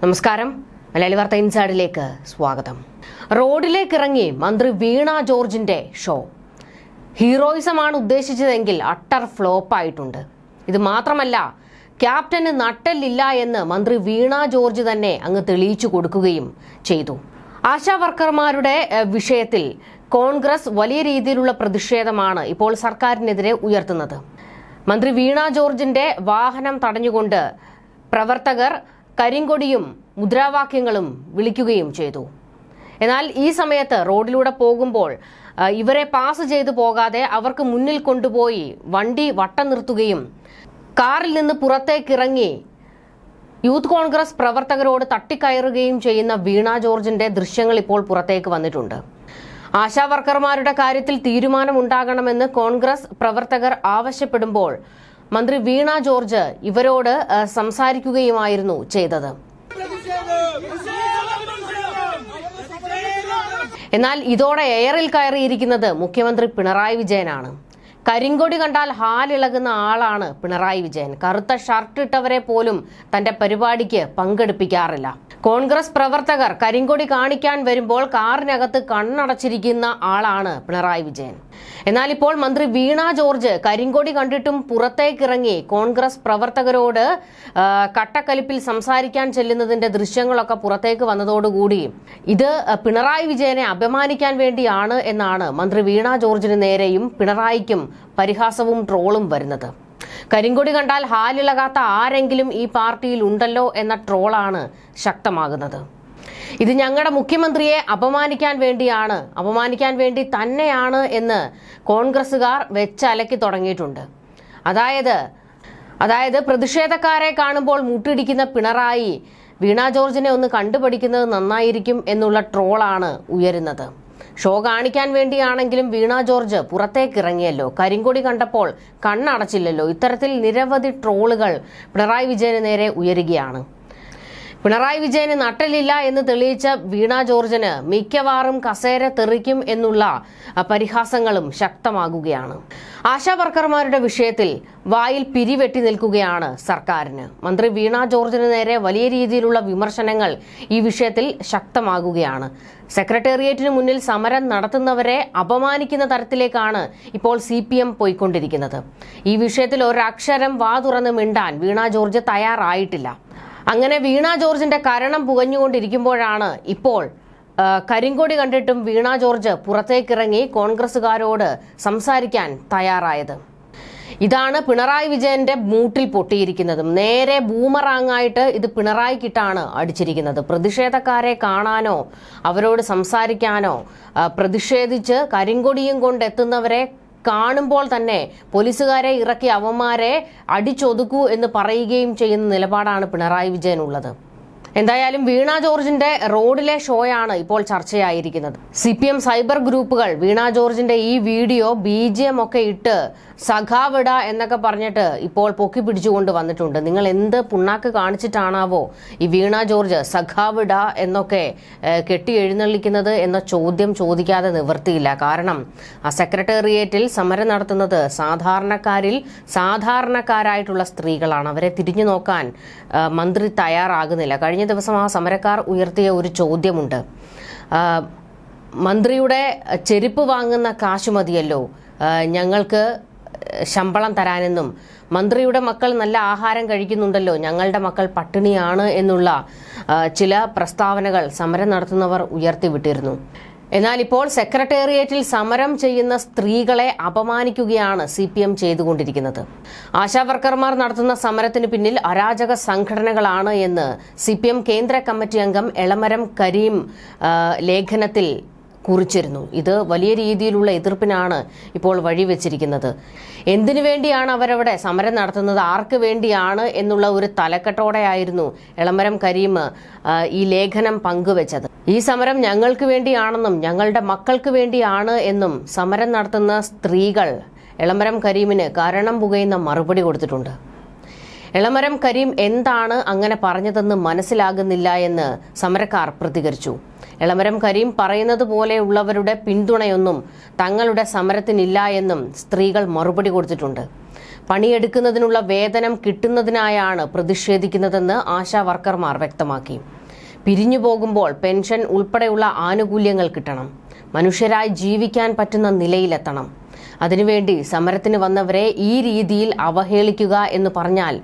നമസ്കാരം. മലയാളി വാർത്ത ഇൻസൈഡിലേക്ക് സ്വാഗതം. റോഡിലേക്ക് ഇറങ്ങി മന്ത്രി വീണ ജോർജിന്റെ ഷോ. ഹീറോയിസമാണ് ഉദ്ദേശിച്ചതെങ്കിൽ അട്ടർ ഫ്ലോപ്പ് ആയിട്ടുണ്ട്. ഇത് മാത്രമല്ല, ക്യാപ്റ്റന് നട്ടെല്ലില്ല എന്ന് മന്ത്രി വീണ ജോർജ് തന്നെ അങ്ങ് തെളിയിച്ചു കൊടുക്കുകയും ചെയ്തു. ആശാ വർക്കർമാരുടെ വിഷയത്തിൽ കോൺഗ്രസ് വലിയ രീതിയിലുള്ള പ്രതിഷേധമാണ് ഇപ്പോൾ സർക്കാരിനെതിരെ ഉയർത്തുന്നത്. മന്ത്രി വീണ ജോർജിന്റെ വാഹനം തടഞ്ഞുകൊണ്ട് പ്രവർത്തകർ കരിങ്കൊടിയും മുദ്രാവാക്യങ്ങളും വിളിക്കുകയും ചെയ്തു. എന്നാൽ ഈ സമയത്ത് റോഡിലൂടെ പോകുമ്പോൾ ഇവരെ പാസ് ചെയ്തു പോകാതെ അവർക്ക് മുന്നിൽ കൊണ്ടുപോയി വണ്ടി വട്ടം നിർത്തുകയും കാറിൽ നിന്ന് പുറത്തേക്കിറങ്ങി യൂത്ത് കോൺഗ്രസ് പ്രവർത്തകരോട് തട്ടിക്കയറുകയും ചെയ്യുന്ന വീണ ജോർജിന്റെ ദൃശ്യങ്ങൾ ഇപ്പോൾ പുറത്തേക്ക് വന്നിട്ടുണ്ട്. ആശാ വർക്കർമാരുടെ കാര്യത്തിൽ തീരുമാനമുണ്ടാകണമെന്ന് കോൺഗ്രസ് പ്രവർത്തകർ ആവശ്യപ്പെടുമ്പോൾ മന്ത്രി വീണ ജോർജ് ഇവരോട് സംസാരിക്കുകയുമായിരുന്നു ചെയ്തത്. എന്നാൽ ഇതോടെ എയറിൽ കയറിയിരിക്കുന്നത് മുഖ്യമന്ത്രി പിണറായി വിജയനാണ്. കരിങ്കൊടി കണ്ടാൽ ഹാലിളകുന്ന ആളാണ് പിണറായി വിജയൻ. കറുത്ത ഷർട്ട് ഇട്ടവരെ പോലും തന്റെ പരിപാടിക്ക് പങ്കെടുപ്പിക്കാറില്ല. കോൺഗ്രസ് പ്രവർത്തകർ കരിങ്കൊടി കാണിക്കാൻ വരുമ്പോൾ കാറിനകത്ത് കണ്ണടച്ചിരിക്കുന്ന ആളാണ് പിണറായി വിജയൻ. എന്നാൽ ഇപ്പോൾ മന്ത്രി വീണ ജോർജ് കരിങ്കൊടി കണ്ടിട്ടും പുറത്തേക്കിറങ്ങി കോൺഗ്രസ് പ്രവർത്തകരോട് കട്ടക്കലിപ്പിൽ സംസാരിക്കാൻ ചെല്ലുന്നതിന്റെ ദൃശ്യങ്ങളൊക്കെ പുറത്തേക്ക് വന്നതോടുകൂടി ഇത് പിണറായി വിജയനെ അപമാനിക്കാൻ വേണ്ടിയാണ് എന്നാണ് മന്ത്രി വീണ ജോർജിന് നേരെയും പിണറായിക്കും പരിഹാസവും ട്രോളും വരുന്നത്. കരിങ്കൊടി കണ്ടാൽ ഹാലിളകാത്ത ആരെങ്കിലും ഈ പാർട്ടിയിൽ ഉണ്ടല്ലോ എന്ന ട്രോളാണ് ശക്തമാകുന്നത്. ഇത് ഞങ്ങളുടെ മുഖ്യമന്ത്രിയെ അപമാനിക്കാൻ വേണ്ടി തന്നെയാണ് എന്ന് കോൺഗ്രസുകാർ വെച്ചലക്കി തുടങ്ങിയിട്ടുണ്ട്. അതായത് പ്രതിഷേധക്കാരെ കാണുമ്പോൾ മുട്ടിടിക്കുന്ന പിണറായി വീണ ജോർജിനെ ഒന്ന് കണ്ടുപഠിക്കുന്നത് നന്നായിരിക്കും എന്നുള്ള ട്രോളാണ് ഉയരുന്നത്. ഷോ കാണിക്കാൻ വേണ്ടിയാണെങ്കിലും വീണ ജോർജ് പുറത്തേക്ക് ഇറങ്ങിയല്ലോ, കരിങ്കൊടി കണ്ടപ്പോൾ കണ്ണടച്ചില്ലല്ലോ. ഇത്തരത്തിൽ നിരവധി ട്രോളുകൾ പിണറായി വിജയന് നേരെ ഉയരുകയാണ്. പിണറായി വിജയന് നട്ടലില്ല എന്ന് തെളിയിച്ച വീണ ജോർജിന് മിക്കവാറും കസേര തെറിക്കും എന്നുള്ള പരിഹാസങ്ങളും ശക്തമാകുകയാണ്. ആശാ വർക്കർമാരുടെ വിഷയത്തിൽ വായിൽ പിരിവെട്ടി നിൽക്കുകയാണ് സർക്കാരിന്. മന്ത്രി വീണ ജോർജിന് നേരെ വലിയ രീതിയിലുള്ള വിമർശനങ്ങൾ ഈ വിഷയത്തിൽ ശക്തമാകുകയാണ്. സെക്രട്ടേറിയറ്റിന് മുന്നിൽ സമരം നടത്തുന്നവരെ അപമാനിക്കുന്ന തരത്തിലേക്കാണ് ഇപ്പോൾ CPM പോയിക്കൊണ്ടിരിക്കുന്നത്. ഈ വിഷയത്തിൽ ഒരക്ഷരം വാ തുറന്ന് മിണ്ടാൻ വീണ ജോർജ് തയ്യാറായിട്ടില്ല. അങ്ങനെ വീണ ജോർജിന്റെ കരണം പുകഞ്ഞുകൊണ്ടിരിക്കുമ്പോഴാണ് ഇപ്പോൾ കരിങ്കൊടി കണ്ടിട്ടും വീണ ജോർജ് പുറത്തേക്കിറങ്ങി കോൺഗ്രസുകാരോട് സംസാരിക്കാൻ തയ്യാറായത്. ഇതാണ് പിണറായി വിജയന്റെ മൂട്ടിൽ പൊട്ടിയിരിക്കുന്നതും. നേരെ ബൂമറാങ്ങായിട്ട് ഇത് പിണറായിക്കിട്ടാണ് അടിച്ചിരിക്കുന്നത്. പ്രതിഷേധക്കാരെ കാണാനോ അവരോട് സംസാരിക്കാനോ പ്രതിഷേധിച്ച് കരിങ്കൊടിയും കൊണ്ടെത്തുന്നവരെ കാണുമ്പോൾ തന്നെ പോലീസുകാരെ ഇറക്കി അവന്മാരെ അടിച്ചൊതുക്കൂ എന്ന് പറയുകയും ചെയ്യുന്ന നിലപാടാണ് പിണറായി വിജയൻ ഉള്ളത്. എന്തായാലും വീണ ജോർജിന്റെ റോഡിലെ ഷോയാണ് ഇപ്പോൾ ചർച്ചയായിരിക്കുന്നത്. CPM സൈബർ ഗ്രൂപ്പുകൾ വീണ ജോർജിന്റെ ഈ വീഡിയോ BGM ഒക്കെ ഇട്ട് സഖാവിട എന്നൊക്കെ പറഞ്ഞിട്ട് ഇപ്പോൾ പൊക്കി പിടിച്ചുകൊണ്ട് വന്നിട്ടുണ്ട്. നിങ്ങൾ എന്ത് പുണ്ണാക്ക് കാണിച്ചിട്ടാണാവോ ഈ വീണ ജോർജ് സഖാവിട എന്നൊക്കെ കെട്ടി എഴുന്നള്ളിക്കുന്നത് എന്ന ചോദ്യം ചോദിക്കാതെ നിവൃത്തിയില്ല. കാരണം ആ സെക്രട്ടേറിയറ്റിൽ സമരം നടത്തുന്നത് സാധാരണക്കാരായിട്ടുള്ള സ്ത്രീകളാണ്. അവരെ തിരിഞ്ഞു നോക്കാൻ മന്ത്രി തയ്യാറാകുന്നില്ല. കഴിഞ്ഞ ദിവസം ആ സമരക്കാർ ഉയർത്തിയ ഒരു ചോദ്യമുണ്ട്. മന്ത്രിയുടെ ചെരുപ്പ് വാങ്ങുന്ന കാശ് മതിയല്ലോ ഞങ്ങൾക്ക് ശമ്പളം തരാനെന്നും, മന്ത്രിയുടെ മക്കൾ നല്ല ആഹാരം കഴിക്കുന്നുണ്ടല്ലോ, ഞങ്ങളുടെ മക്കൾ പട്ടിണിയാണ് എന്നുള്ള ചില പ്രസ്താവനകൾ സമരം നടത്തുന്നവർ ഉയർത്തിവിട്ടിരുന്നു. എന്നാൽ ഇപ്പോൾ സെക്രട്ടേറിയറ്റിൽ സമരം ചെയ്യുന്ന സ്ത്രീകളെ അപമാനിക്കുകയാണ് CPM ചെയ്തുകൊണ്ടിരിക്കുന്നത്. ആശാ വർക്കർമാർ നടത്തുന്ന സമരത്തിന് പിന്നിൽ അരാജക സംഘടനകളാണ് എന്ന് CPM കേന്ദ്ര കമ്മിറ്റി അംഗം എളമരം കരീം ലേഖനത്തിൽ കുറിച്ചിരുന്നു. ഇത് വലിയ രീതിയിലുള്ള എതിർപ്പിനാണ് ഇപ്പോൾ വഴിവെച്ചിരിക്കുന്നത്. എന്തിനു വേണ്ടിയാണ് അവരവിടെ സമരം നടത്തുന്നത്, ആർക്ക് വേണ്ടിയാണ് എന്നുള്ള ഒരു തലക്കെട്ടോടെയായിരുന്നു എളമരം കരീം ഈ ലേഖനം പങ്കുവെച്ചത്. ഈ സമരം ഞങ്ങൾക്ക് വേണ്ടിയാണെന്നും ഞങ്ങളുടെ മക്കൾക്ക് വേണ്ടിയാണ് എന്നും സമരം നടത്തുന്ന സ്ത്രീകൾ എളമരം കരീമിന് കാരണം പുകയുന്ന മറുപടി കൊടുത്തിട്ടുണ്ട്. എളമരം കരീം എന്താണ് അങ്ങനെ പറഞ്ഞതെന്ന് മനസ്സിലാകുന്നില്ല എന്ന് സമരക്കാർ പ്രതികരിച്ചു. എളമരം കരീം പറയുന്നത് പോലെയുള്ളവരുടെ പിന്തുണയൊന്നും തങ്ങളുടെ സമരത്തിനില്ല എന്നും സ്ത്രീകൾ മറുപടി കൊടുത്തിട്ടുണ്ട്. പണിയെടുക്കുന്നതിനുള്ള വേതനം കിട്ടുന്നതിനായാണ് പ്രതിഷേധിക്കുന്നതെന്ന് ആശാ വർക്കർമാർ വ്യക്തമാക്കി. പിരിഞ്ഞു പോകുമ്പോൾ പെൻഷൻ ഉൾപ്പെടെയുള്ള ആനുകൂല്യങ്ങൾ കിട്ടണം. മനുഷ്യരായി ജീവിക്കാൻ പറ്റുന്ന നിലയിലെത്തണം. അതിനുവേണ്ടി സമരത്തിന് വന്നവരെ ഈ രീതിയിൽ അവഹേളിക്കുക എന്ന് പറഞ്ഞാൽ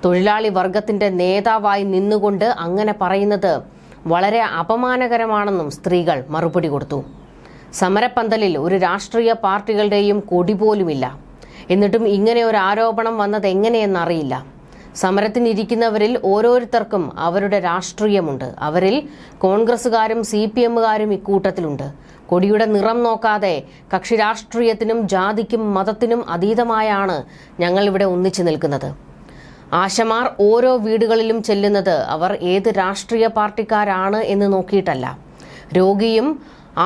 തൊഴിലാളി വർഗത്തിന്റെ നേതാവായി നിന്നുകൊണ്ട് അങ്ങനെ പറയുന്നത് വളരെ അപമാനകരമാണെന്നും സ്ത്രീകൾ മറുപടി കൊടുത്തു. സമരപ്പന്തലിൽ ഒരു രാഷ്ട്രീയ പാർട്ടികളുടെയും കൊടി പോലുമില്ല. എന്നിട്ടും ഇങ്ങനെ ഒരു ആരോപണം വന്നത് എങ്ങനെയെന്നറിയില്ല. സമരത്തിനിരിക്കുന്നവരിൽ ഓരോരുത്തർക്കും അവരുടെ രാഷ്ട്രീയമുണ്ട്. അവരിൽ കോൺഗ്രസുകാരും CPMകാരും ഇക്കൂട്ടത്തിലുണ്ട്. കൊടിയുടെ നിറം നോക്കാതെ കക്ഷി രാഷ്ട്രീയത്തിനും ജാതിക്കും മതത്തിനും അതീതമായാണ് ഞങ്ങൾ ഇവിടെ ഒന്നിച്ചു നിൽക്കുന്നത്. ആശമാർ ഓരോ വീടുകളിലും ചെല്ലുന്നത് അവർ ഏത് രാഷ്ട്രീയ പാർട്ടിക്കാരാണ് എന്ന് നോക്കിയിട്ടല്ല. രോഗിയും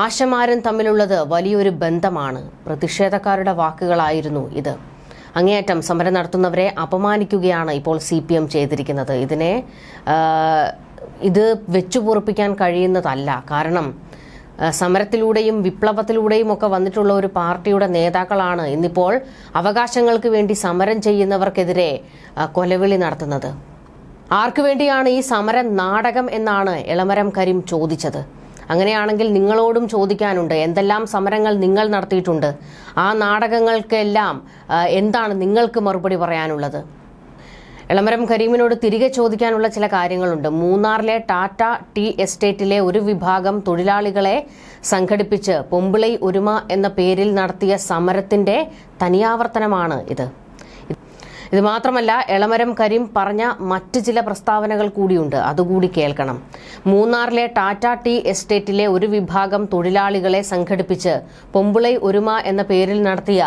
ആശമാരും തമ്മിലുള്ളത് വലിയൊരു ബന്ധമാണ്. പ്രതിഷേധക്കാരുടെ വാക്കുകളായിരുന്നു ഇത്. അങ്ങേയറ്റം സമരം നടത്തുന്നവരെ അപമാനിക്കുകയാണ് ഇപ്പോൾ CPM ചെയ്തിരിക്കുന്നത്. ഇത് വെച്ചുപൊറുപ്പിക്കാൻ കഴിയുന്നതല്ല. കാരണം സമരത്തിലൂടെയും വിപ്ലവത്തിലൂടെയും ഒക്കെ വന്നിട്ടുള്ള ഒരു പാർട്ടിയുടെ നേതാക്കളാണ് ഇന്നിപ്പോൾ അവകാശങ്ങൾക്ക് വേണ്ടി സമരം ചെയ്യുന്നവർക്കെതിരെ കൊലവിളി നടത്തുന്നത്. ആർക്കു വേണ്ടിയാണ് ഈ സമര നാടകം എന്നാണ് എളമരം കരീം ചോദിച്ചത്. അങ്ങനെയാണെങ്കിൽ നിങ്ങളോടും ചോദിക്കാനുണ്ട്, എന്തെല്ലാം സമരങ്ങൾ നിങ്ങൾ നടത്തിയിട്ടുണ്ട്? ആ നാടകങ്ങൾക്കെല്ലാം എന്താണ് നിങ്ങൾക്ക് മറുപടി പറയാനുള്ളത്? എളമരം കരീമിനോട് തിരികെ ചോദിക്കാനുള്ള ചില കാര്യങ്ങളുണ്ട്. മൂന്നാറിലെ ടാറ്റ ടീ എസ്റ്റേറ്റിലെ ഒരു വിഭാഗം തൊഴിലാളികളെ സംഘടിപ്പിച്ച് പൊമ്പിളൈ ഒരുമ എന്ന പേരിൽ നടത്തിയ സമരത്തിന്റെ തനിയാവർത്തനമാണ് ഇത്. ഇത് മാത്രമല്ല, എളമരം കരീം പറഞ്ഞ മറ്റ് ചില പ്രസ്താവനകൾ കൂടിയുണ്ട്. അതുകൂടി കേൾക്കണം. മൂന്നാറിലെ ടാറ്റ ടീ എസ്റ്റേറ്റിലെ ഒരു വിഭാഗം തൊഴിലാളികളെ സംഘടിപ്പിച്ച് പൊമ്പിളൈ ഒരുമ എന്ന പേരിൽ നടത്തിയ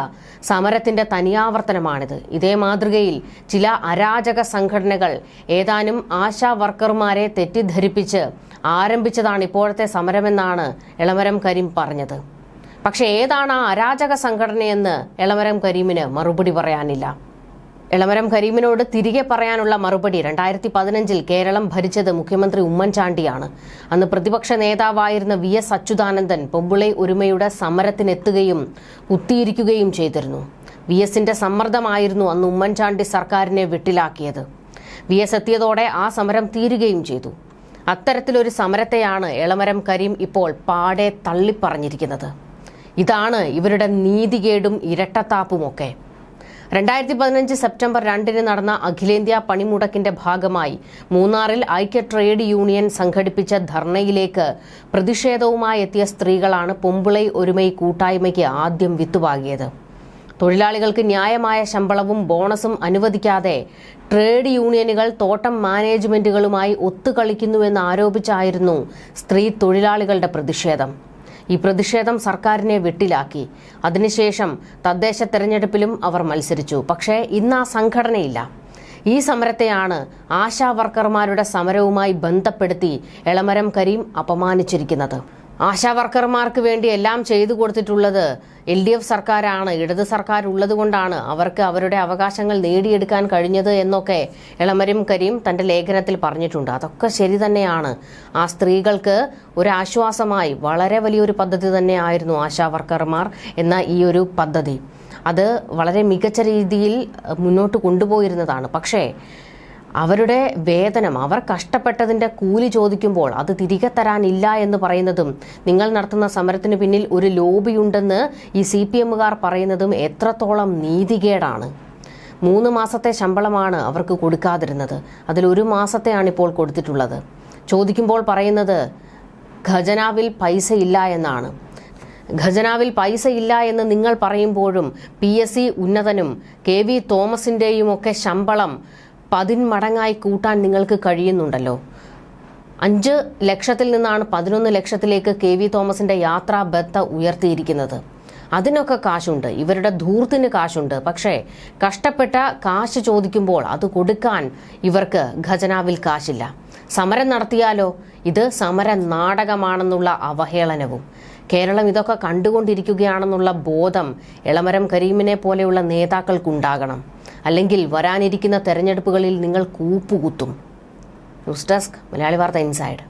സമരത്തിന്റെ തനിയാവർത്തനമാണിത്. ഇതേ മാതൃകയിൽ ചില അരാജക സംഘടനകൾ ഏതാനും ആശാ വർക്കർമാരെ തെറ്റിദ്ധരിപ്പിച്ച് ആരംഭിച്ചതാണ് ഇപ്പോഴത്തെ സമരമെന്നാണ് എളമരം കരീം പറഞ്ഞത്. പക്ഷെ ഏതാണ് ആ അരാജക സംഘടനയെന്ന് എളമരം കരീമിന് മറുപടി പറയാനില്ല. എളമരം കരീമിനോട് തിരികെ പറയാനുള്ള മറുപടി 2015 കേരളം ഭരിച്ചത് മുഖ്യമന്ത്രി ഉമ്മൻചാണ്ടിയാണ്. അന്ന് പ്രതിപക്ഷ നേതാവായിരുന്ന VS അച്യുതാനന്ദൻ പൊമ്പിളൈ ഒരുമയുടെ സമരത്തിനെത്തുകയും കുത്തിയിരിക്കുകയും ചെയ്തിരുന്നു. VSന്റെ സമ്മർദ്ദമായിരുന്നു അന്ന് ഉമ്മൻചാണ്ടി സർക്കാരിനെ വെട്ടിലാക്കിയത്. VS എത്തിയതോടെ ആ സമരം തീരുകയും ചെയ്തു. അത്തരത്തിലൊരു സമരത്തെയാണ് എളമരം കരീം ഇപ്പോൾ പാടെ തള്ളിപ്പറഞ്ഞിരിക്കുന്നത്. ഇതാണ് ഇവരുടെ നീതികേടും ഇരട്ടത്താപ്പുമൊക്കെ. 2015 സെപ്റ്റംബർ 2 നടന്ന അഖിലേന്ത്യാ പണിമുടക്കിന്റെ ഭാഗമായി മൂന്നാറിൽ ഐക്യ ട്രേഡ് യൂണിയൻ സംഘടിപ്പിച്ച ധർണയിലേക്ക് പ്രതിഷേധവുമായി എത്തിയ സ്ത്രീകളാണ് പൊമ്പിളൈ ഒരുമൈ കൂട്ടായ്മയ്ക്ക് ആദ്യം വിത്തുപാകിയത്. തൊഴിലാളികൾക്ക് ന്യായമായ ശമ്പളവും ബോണസും അനുവദിക്കാതെ ട്രേഡ് യൂണിയനുകൾ തോട്ടം മാനേജ്മെന്റുകളുമായി ഒത്തുകളിക്കുന്നുവെന്ന് ആരോപിച്ചായിരുന്നു സ്ത്രീ തൊഴിലാളികളുടെ പ്രതിഷേധം. ഈ പ്രതിഷേധം സർക്കാരിനെ വെട്ടിലാക്കി. അതിനുശേഷം തദ്ദേശ തെരഞ്ഞെടുപ്പിലും അവർ മത്സരിച്ചു. പക്ഷേ ഇന്ന് ആ സംഘടനയില്ല. ഈ സമരത്തെയാണ് ആശാ വർക്കർമാരുടെ സമരവുമായി ബന്ധപ്പെടുത്തി എളമരം കരീം അപമാനിച്ചിരിക്കുന്നത്. ആശാ വർക്കർമാർക്ക് വേണ്ടി എല്ലാം ചെയ്തു കൊടുത്തിട്ടുള്ളത് LDF സർക്കാരാണ്, ഇടത് സർക്കാർ ഉള്ളതുകൊണ്ടാണ് അവർക്ക് അവരുടെ അവകാശങ്ങൾ നേടിയെടുക്കാൻ കഴിഞ്ഞത് എന്നൊക്കെ എളമരം കരീം തന്റെ ലേഖനത്തിൽ പറഞ്ഞിട്ടുണ്ട്. അതൊക്കെ ശരി തന്നെയാണ്. ആ സ്ത്രീകൾക്ക് ഒരു ആശ്വാസമായി വളരെ വലിയൊരു പദ്ധതി തന്നെയായിരുന്നു ആശാ വർക്കർമാർ എന്ന ഈ ഒരു പദ്ധതി. അത് വളരെ മികച്ച രീതിയിൽ മുന്നോട്ട് കൊണ്ടുപോയിരുന്നതാണ്. പക്ഷേ അവരുടെ വേതനം, അവർ കഷ്ടപ്പെട്ടതിന്റെ കൂലി ചോദിക്കുമ്പോൾ അത് തിരികെ തരാനില്ല എന്ന് പറയുന്നതും, നിങ്ങൾ നടത്തുന്ന സമരത്തിന് പിന്നിൽ ഒരു ലോബിയുണ്ടെന്ന് ഈ CPMകാർ പറയുന്നതും എത്രത്തോളം നീതികേടാണ്. 3 മാസത്തെ ശമ്പളമാണ് അവർക്ക് കൊടുക്കാതിരുന്നത്. അതിൽ 1 മാസത്തെയാണ് ഇപ്പോൾ കൊടുത്തിട്ടുള്ളത്. ചോദിക്കുമ്പോൾ പറയുന്നത് ഖജനാവിൽ പൈസ ഇല്ല എന്നാണ്. ഖജനാവിൽ പൈസ ഇല്ല എന്ന് നിങ്ങൾ പറയുമ്പോഴും PSC ഉന്നതനും KV തോമസിന്റെയും ഒക്കെ ശമ്പളം 10 മടങ്ങായി കൂട്ടാൻ നിങ്ങൾക്ക് കഴിയുന്നുണ്ടല്ലോ. 5 ലക്ഷത്തിൽ നിന്നാണ് 11 ലക്ഷത്തിലേക്ക് KV തോമസിന്റെ യാത്രാ ബത്ത ഉയർത്തിയിരിക്കുന്നത്. അതിനൊക്കെ കാശുണ്ട്, ഇവരുടെ ധൂർത്തിന് കാശുണ്ട്. പക്ഷേ കഷ്ടപ്പെട്ട കാശ് ചോദിക്കുമ്പോൾ അത് കൊടുക്കാൻ ഇവർക്ക് ഖജനാവിൽ കാശില്ല. സമരം നടത്തിയാലോ ഇത് സമര നാടകമാണെന്നുള്ള അവഹേളനവും. കേരളം ഇതൊക്കെ കണ്ടുകൊണ്ടിരിക്കുകയാണെന്നുള്ള ബോധം എളമരം കരീമിനെ പോലെയുള്ള നേതാക്കൾക്കുണ്ടാകണം. അല്ലെങ്കിൽ വരാനിരിക്കുന്ന തെരഞ്ഞെടുപ്പുകളിൽ നിങ്ങൾ കൂപ്പുകുത്തും. ന്യൂസ് ഡെസ്ക്, മലയാളി വാർത്ത ഇൻസൈഡ്.